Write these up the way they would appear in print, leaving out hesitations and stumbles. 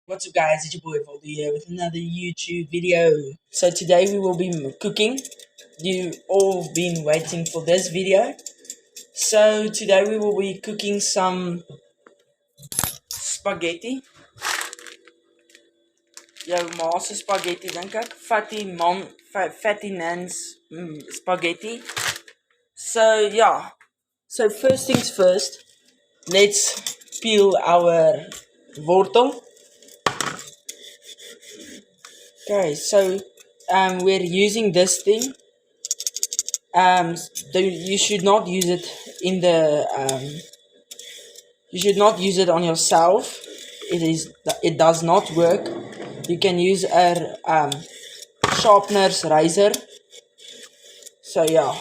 What's up, guys? It's your boy Voldy here with another YouTube video. So today we will be cooking. You all been waiting for this video. So today we will be cooking some spaghetti. Ja, ma's spaghetti dink ek. Fatty Nan's spaghetti. So yeah. So first things first, let's peel our wortel. Okay, so we're using this thing. You should not use it in the you should not use it on yourself. It does not work. You can use a sharpener's razor. So yeah,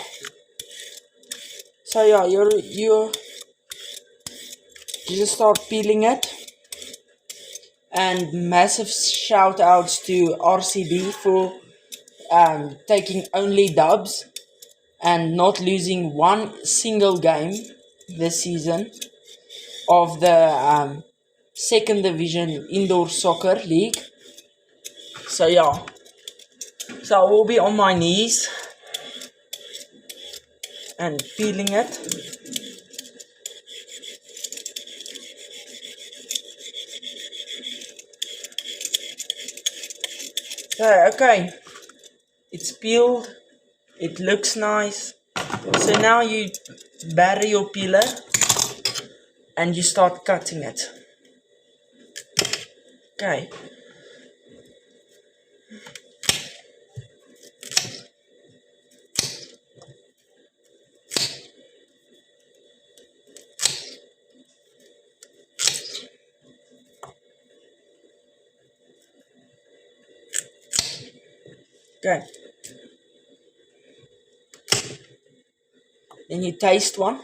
you just start peeling it. And massive shout outs to RCB for taking only dubs and not losing one single game this season of the second division indoor soccer league. So yeah, so I will be on my knees and peeling it. Okay, it's peeled, it looks nice. So now you bury your peeler and you start cutting it. Okay. Okay. Then you taste one.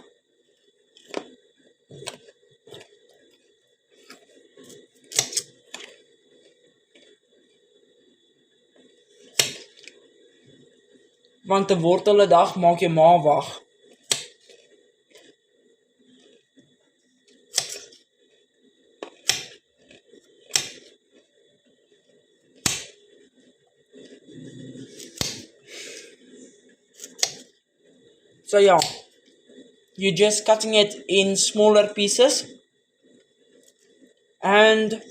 Want 'n wortel 'n dag maak jou ma wag. So yeah, you're just cutting it in smaller pieces. And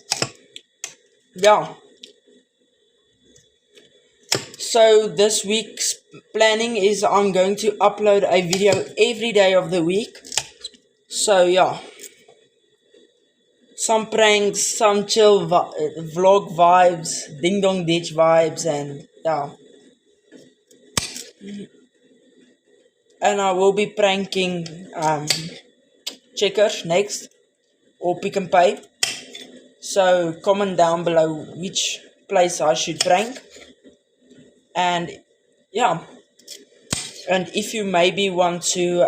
yeah. So this week's planning is I'm going to upload a video every day of the week. So yeah. Some pranks, some chill vlog vibes, ding dong ditch vibes, and yeah. And I will be pranking Checkers next, or Pick and Pay. So comment down below which place I should prank. And yeah, and if you maybe want to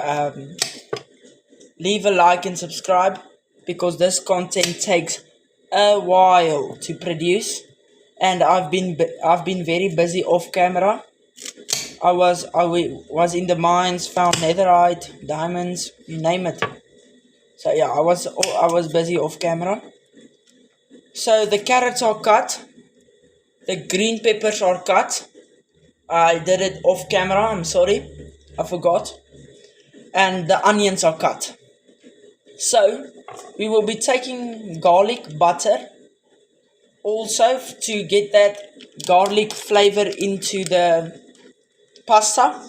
leave a like and subscribe, because this content takes a while to produce, and I've been very busy off camera. I was in the mines, found netherite, diamonds, you name it. So yeah, I was busy off camera. So the carrots are cut, the green peppers are cut. I did it off camera, I'm sorry, I forgot. And the onions are cut. So we will be taking garlic butter also to get that garlic flavor into the pasta.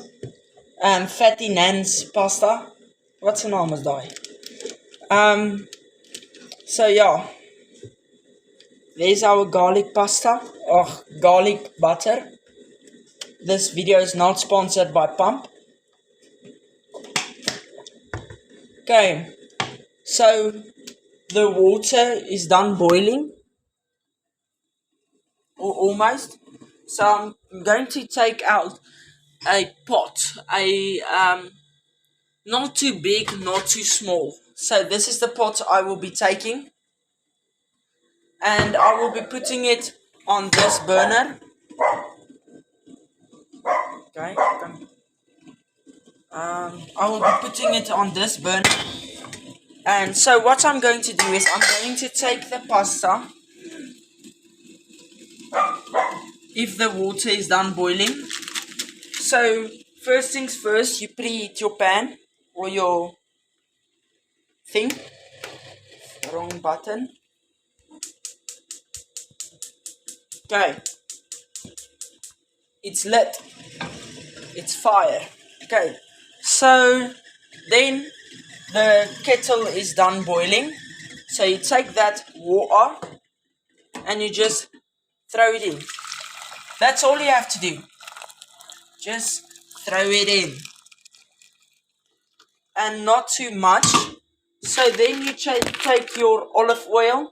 And Fatty Nan's pasta. What's the name is daai? So yeah, there's our garlic pasta. Garlic butter. This video is not sponsored by Pump. Okay, so the water is done boiling, or almost. So I'm going to take out a pot, not too big, not too small. So this is the pot I will be taking, and I will be putting it on this burner. Okay. I will be putting it on this burner. And so what I'm going to do is I'm going to take the pasta if the water is done boiling. So first things first, you preheat your pan or your thing. Wrong button. Okay. It's lit. It's fire. Okay. So then the kettle is done boiling. So you take that water and you just throw it in. That's all you have to do. Just throw it in. And not too much. So then you take your olive oil.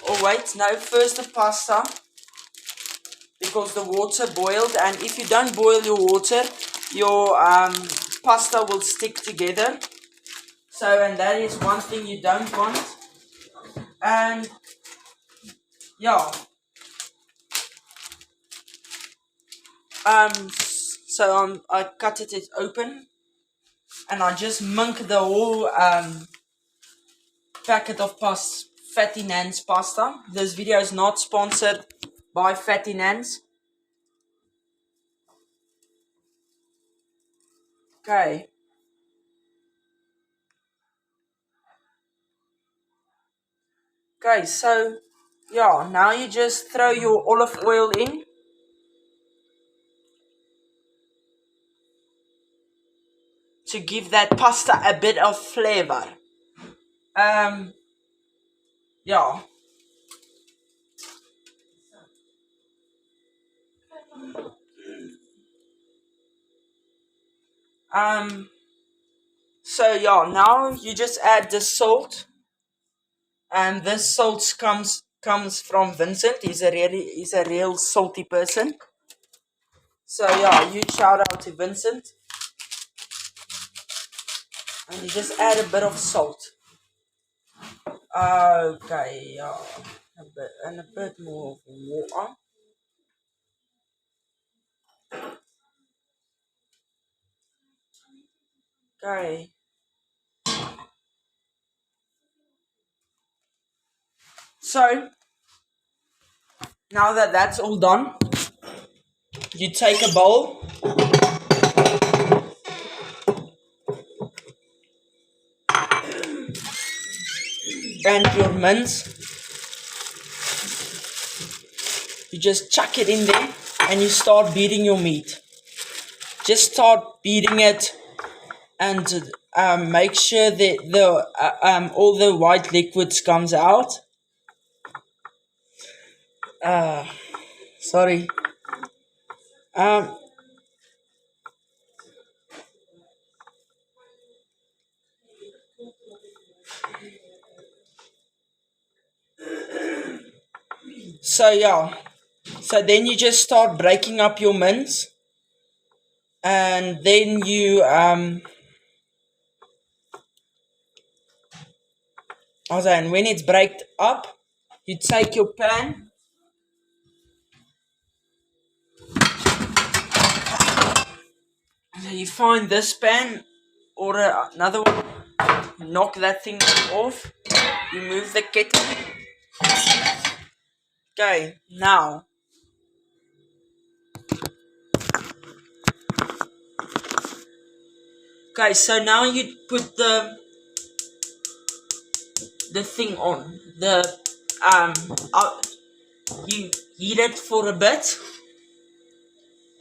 Oh wait, no, first the pasta. Because the water boiled, and if you don't boil your water, your pasta will stick together. So, and that is one thing you don't want. And yeah. I cut it open and I just munk the whole packet of Fatty Nan's pasta. This video is not sponsored by Fatty Nan's. Okay. Okay, so yeah, now you just throw your olive oil in. To give that pasta a bit of flavor. Yeah. So yeah, now you just add the salt, and this salt comes from Vincent. He's a real salty person. So yeah, you shout out to Vincent, and you just add a bit of salt. Okay, yeah, a bit more of water. Okay. So now that that's all done, you take a bowl. And your mince, you just chuck it in there and you start beating your meat. Just start beating it and make sure that the all the white liquids comes out. Sorry. So yeah. So then you just start breaking up your mince, and then you also, and when it's breaked up, you take your pan. So you find this pan or another one, knock that thing off. You move the kettle. Okay, now. Okay, so now you put the thing on. You heat it for a bit,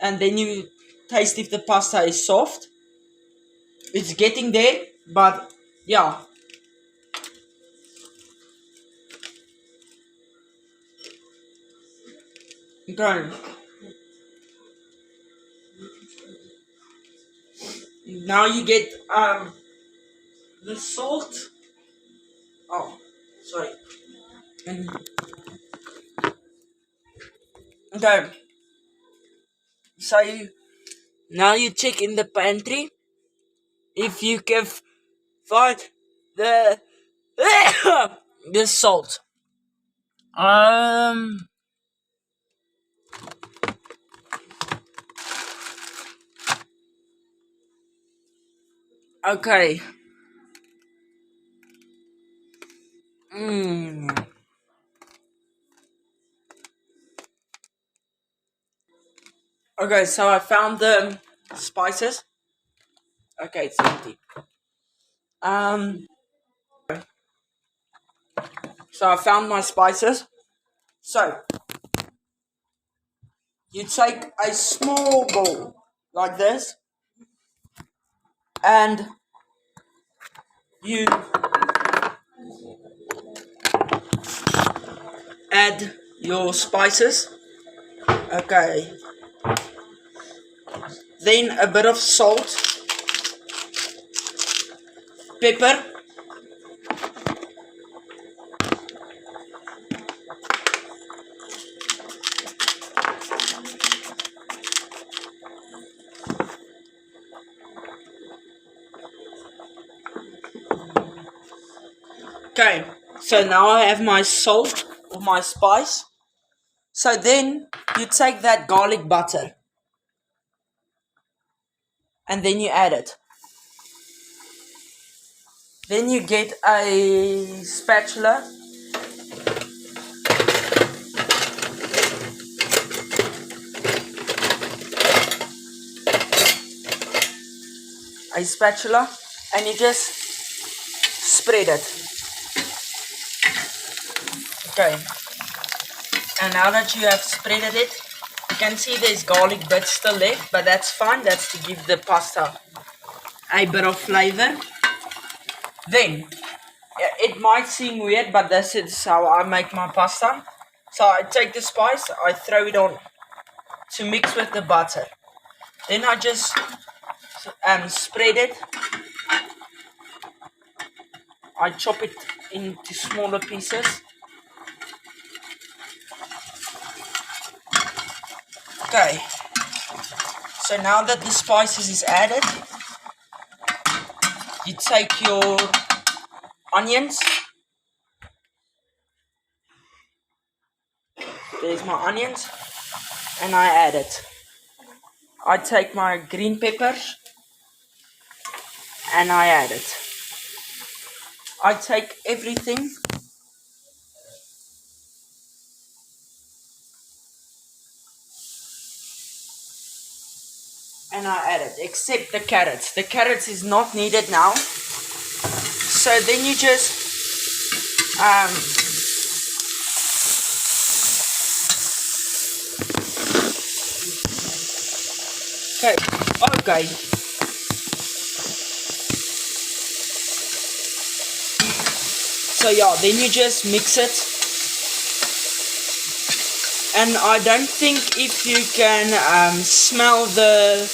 and then you taste if the pasta is soft. It's getting there, but yeah. Okay. Now you get the salt. Oh, sorry. Okay. So now you check in the pantry if you can find the the salt. Okay. Okay, so I found the spices. Okay, it's empty. Um, so I found my spices. So you take a small bowl like this, and you add your spices. Okay. Then a bit of salt, pepper, okay, so now I have my salt or my spice. So then you take that garlic butter and then you add it. Then you get a spatula and you just spread it. Okay, and now that you have spreaded it, you can see there's garlic bits still left, but that's fine. That's to give the pasta a bit of flavor. Then it might seem weird, but this is how I make my pasta. So I take the spice, I throw it on to mix with the butter. Then I just spread it. I chop it into smaller pieces. Okay. So now that the spices is added, you take your onions. There's my onions, and I add it. I take my green peppers, and I add it. I take everything and I add it, except the carrots. The carrots is not needed now. So then you just okay. So yeah, then you just mix it. And I don't think if you can smell the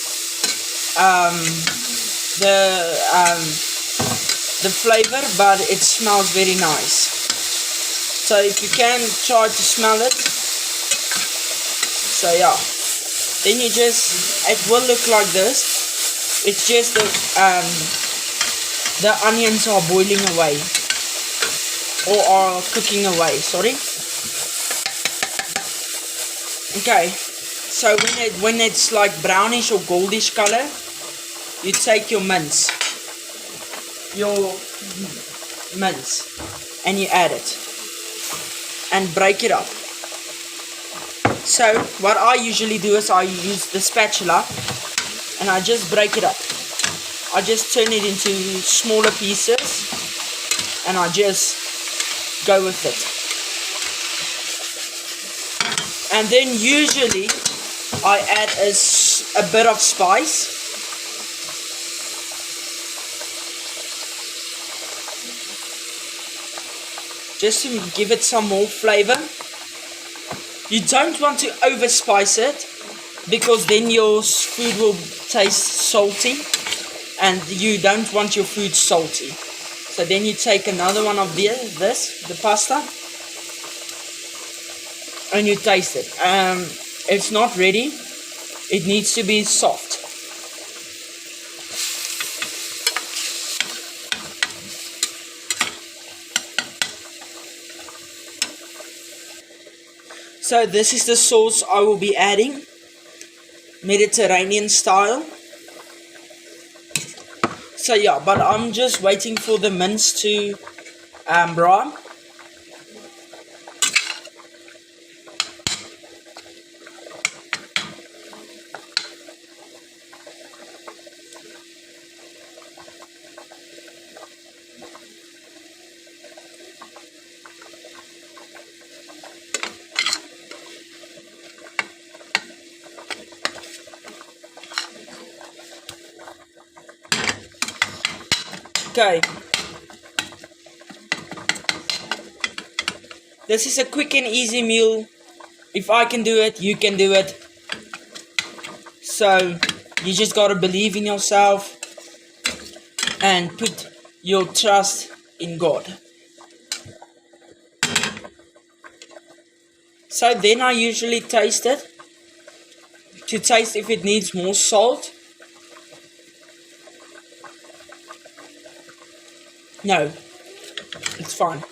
flavor, but it smells very nice. So if you can try to smell it. So yeah, then you just, it will look like this. It's just the onions are boiling away, or are cooking away, sorry. Okay, so when it's like brownish or goldish color, you take your mince, and you add it and break it up. So what I usually do is I use the spatula and I just break it up. I just turn it into smaller pieces and I just go with it. And then usually I add a bit of spice. Just to give it some more flavor. You don't want to over spice it, because then your food will taste salty and you don't want your food salty. So then you take another one of the pasta, and you taste it. It's not ready. It needs to be soft. So this is the sauce I will be adding, Mediterranean style. So yeah, but I'm just waiting for the mince to brown. Okay. This is a quick and easy meal. If I can do it, you can do it. So you just gotta believe in yourself and put your trust in God. So then I usually taste it to taste if it needs more salt. No, it's fine.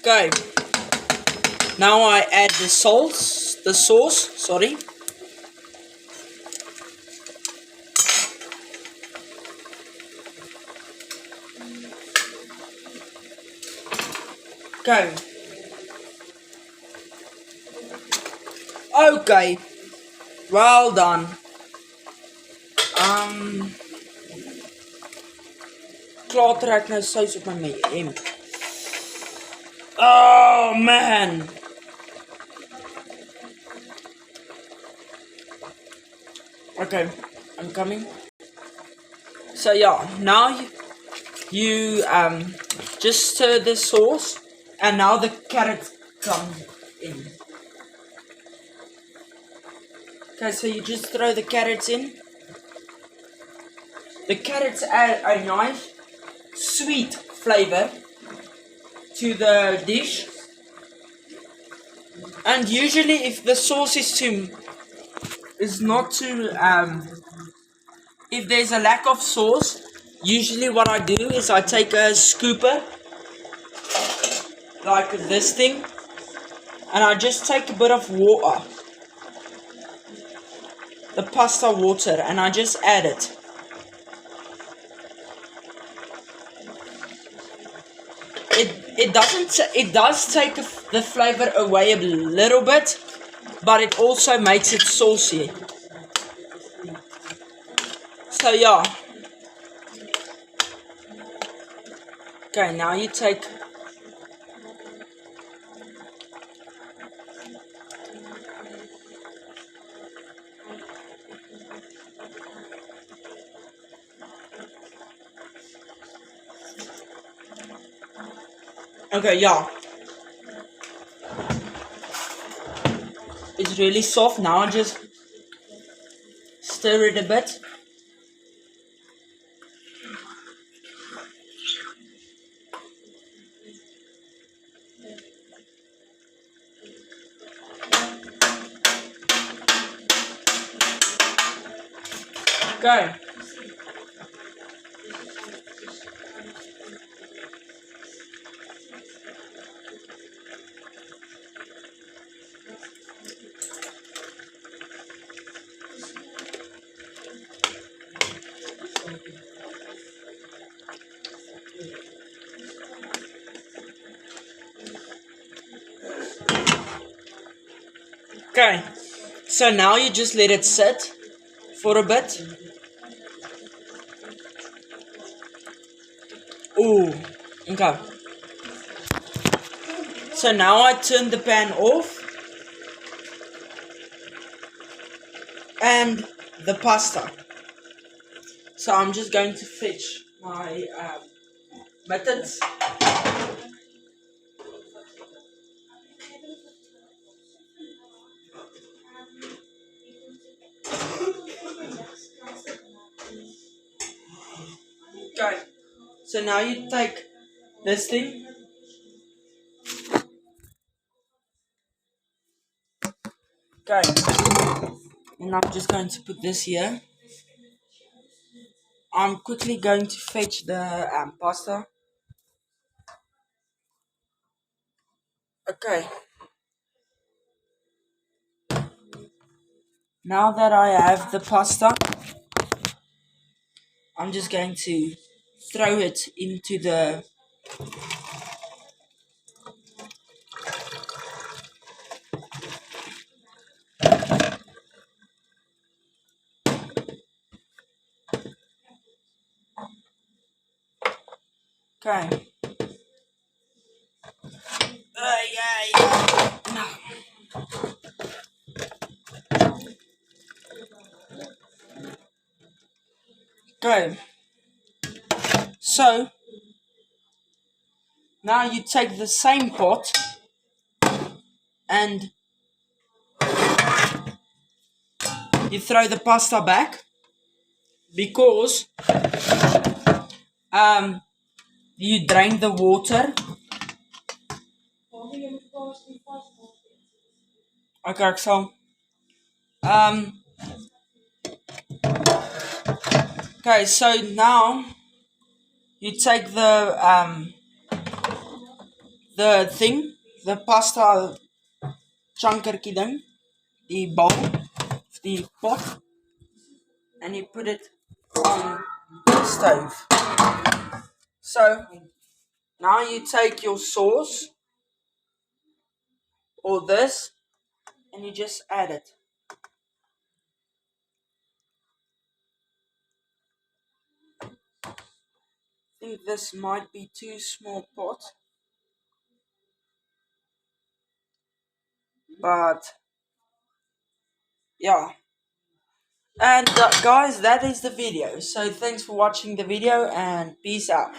Okay. Now I add the sauce, sorry. Okay. Okay. Well done. Klaar trek nou sous op my hemp. Oh man. Okay, I'm coming. So yeah, now you just stir the sauce, and now the carrot comes in. Okay, so you just throw the carrots in. The carrots add a nice sweet flavor to the dish. And usually if the sauce is not too if there's a lack of sauce, usually what I do is I take a scooper like this thing, and I just take a bit of water, the pasta water, and I just add it. It does take the flavor away a little bit, but it also makes it saucy. So yeah. Okay, now you take okay, yeah. It's really soft. Now I just stir it a bit. Okay. Okay. So now you just let it sit for a bit. Ooh. Okay. So now I turn the pan off. And the pasta. So I'm just going to fetch my mittens. Okay. So now you take this thing. Okay. And I'm just going to put this here. I'm quickly going to fetch the pasta. Okay. Now that I have the pasta, I'm just going to throw it into the okay. Okay, so now you take the same pot and you throw the pasta back because you drain the water. Okay, so um okay, so now you take the thing, the pasta chunkerkie ding, the bowl, the pot, and you put it on the stove. So now you take your sauce or this and you just add it. I think this might be too small pot, but yeah. And guys, that is the video. So thanks for watching the video and peace out.